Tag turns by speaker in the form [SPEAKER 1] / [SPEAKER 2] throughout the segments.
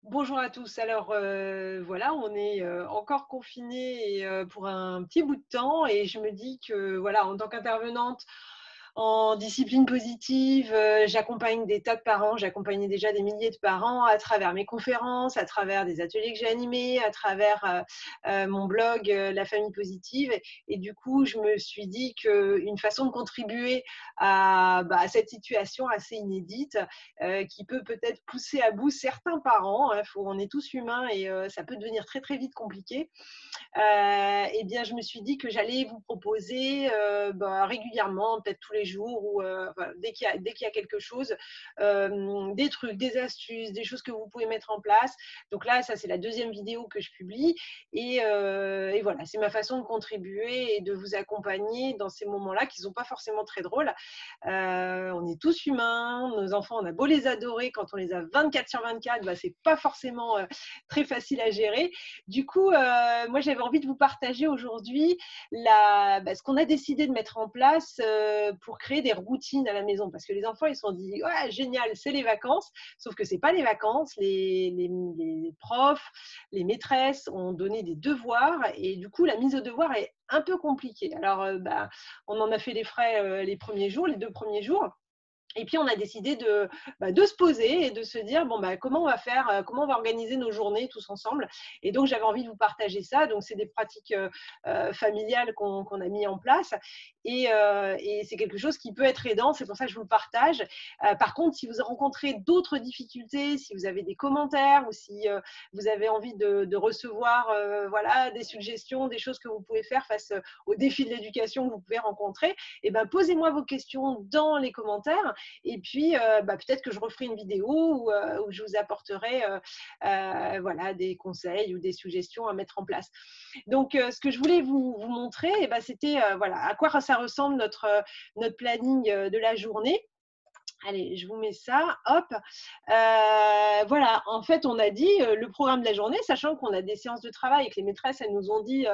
[SPEAKER 1] Bonjour à tous. Alors, voilà, on est, encore confinés et pour un petit bout de temps et je me dis que, voilà, en tant qu'intervenante en discipline positive, j'accompagne des tas de parents. J'ai accompagné déjà des milliers de parents à travers mes conférences, à travers des ateliers que j'ai animés, à travers, mon blog, La famille positive et du coup, je me suis dit qu'une façon de contribuer à cette situation assez inédite, qui peut peut-être pousser à bout certains parents, hein, on est tous humains et ça peut devenir très, très vite compliqué. Et bien, je me suis dit que j'allais vous proposer régulièrement, peut-être tous les jours ou voilà, dès qu'il y a quelque chose, des trucs, des astuces, des choses que vous pouvez mettre en place. Donc là, ça, c'est la deuxième vidéo que je publie. Et voilà, c'est ma façon de contribuer et de vous accompagner dans ces moments-là qui ne sont pas forcément très drôles. On est tous humains, nos enfants, on a beau les adorer, quand on les a 24/24, c'est pas forcément très facile à gérer. Du coup, moi, j'avais envie de vous partager aujourd'hui ce qu'on a décidé de mettre en place pour créer des routines à la maison. Parce que les enfants, ils se sont dit, ouais, génial, c'est les vacances. Sauf que c'est pas les vacances. Les profs, les maîtresses ont donné des devoirs et du coup, la mise au devoir est un peu compliquée. Alors, on en a fait les frais les premiers jours, les 2 premiers jours. Et puis, on a décidé de se poser et de se dire, bon, comment on va faire, comment on va organiser nos journées tous ensemble. Et donc, j'avais envie de vous partager ça. Donc, c'est des pratiques familiales qu'on a mis en place. Et c'est quelque chose qui peut être aidant. C'est pour ça que je vous le partage. Par contre, si vous rencontrez d'autres difficultés, si vous avez des commentaires ou si vous avez envie de recevoir voilà, des suggestions, des choses que vous pouvez faire face aux défis de l'éducation que vous pouvez rencontrer, posez-moi vos questions dans les commentaires. Et puis, peut-être que je referai une vidéo où je vous apporterai voilà, des conseils ou des suggestions à mettre en place. Donc, ce que je voulais vous montrer, c'était voilà, à quoi ça ressemble notre planning de la journée. Allez, je vous mets ça, hop. Voilà, en fait, on a dit le programme de la journée, sachant qu'on a des séances de travail et que les maîtresses, elles nous ont dit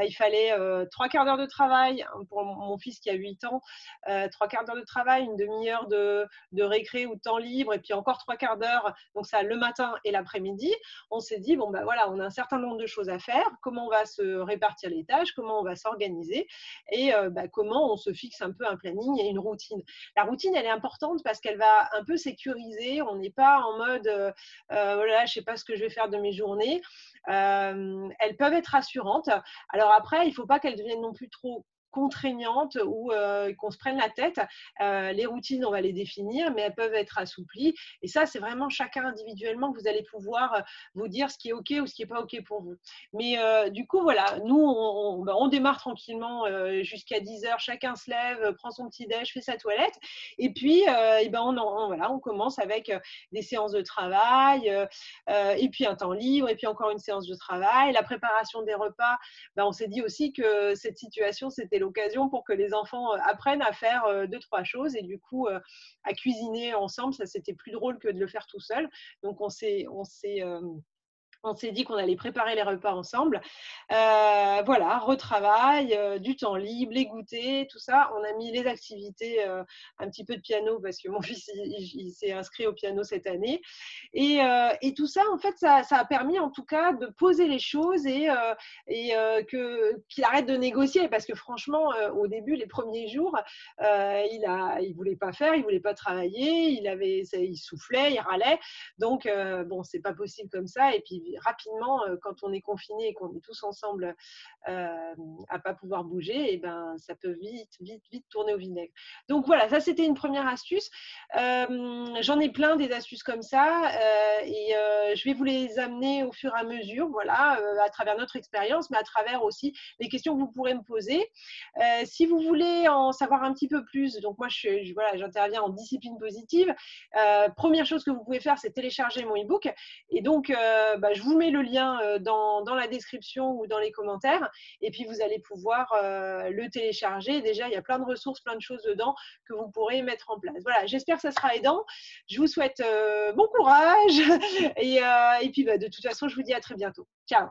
[SPEAKER 1] il fallait 3/4 d'heure de travail hein, pour mon fils qui a 8 ans, 3/4 d'heure de travail, une demi-heure de récré ou de temps libre, et puis encore 3/4 d'heure, donc ça le matin et l'après-midi. On s'est dit, bon, voilà, on a un certain nombre de choses à faire, comment on va se répartir les tâches, comment on va s'organiser et comment on se fixe un peu un planning et une routine. La routine, elle est importante parce qu'elle va un peu sécuriser. On n'est pas en mode, voilà, je ne sais pas ce que je vais faire de mes journées. Elles peuvent être rassurantes. Alors après, il ne faut pas qu'elles deviennent non plus trop contraignantes ou qu'on se prenne la tête. Les routines, on va les définir, mais elles peuvent être assouplies. Et ça, c'est vraiment chacun individuellement que vous allez pouvoir vous dire ce qui est OK ou ce qui n'est pas OK pour vous. Mais du coup, voilà, nous, on démarre tranquillement jusqu'à 10 heures. Chacun se lève, prend son petit déj, fait sa toilette. Et puis, voilà, on commence avec des séances de travail, et puis un temps libre, et puis encore une séance de travail. La préparation des repas, on s'est dit aussi que cette situation, c'était l'occasion pour que les enfants apprennent à faire 2, 3 choses. Et du coup, à cuisiner ensemble, ça, c'était plus drôle que de le faire tout seul. Donc, on s'est dit qu'on allait préparer les repas ensemble. Voilà, retravail, du temps libre, les goûters, tout ça. On a mis les activités, un petit peu de piano parce que mon fils, il s'est inscrit au piano cette année. Et tout ça, en fait, ça a permis en tout cas de poser les choses qu'il arrête de négocier. Parce que franchement, au début, les premiers jours, il voulait pas faire, il voulait pas travailler, il soufflait, il râlait. Donc, bon, c'est pas possible comme ça. Et puis, rapidement, quand on est confiné et qu'on est tous ensemble à pas pouvoir bouger, ça peut vite, vite, vite tourner au vinaigre. Donc voilà, ça c'était une première astuce. J'en ai plein des astuces comme ça et je vais vous les amener au fur et à mesure, voilà, à travers notre expérience, mais à travers aussi les questions que vous pourrez me poser. Si vous voulez en savoir un petit peu plus, donc moi voilà, j'interviens en discipline positive. Première chose que vous pouvez faire, c'est télécharger mon e-book. Et donc, je vous mets le lien dans la description ou dans les commentaires. Et puis, vous allez pouvoir le télécharger. Déjà, il y a plein de ressources, plein de choses dedans que vous pourrez mettre en place. Voilà, j'espère que ça sera aidant. Je vous souhaite bon courage. Et puis, de toute façon, je vous dis à très bientôt. Ciao.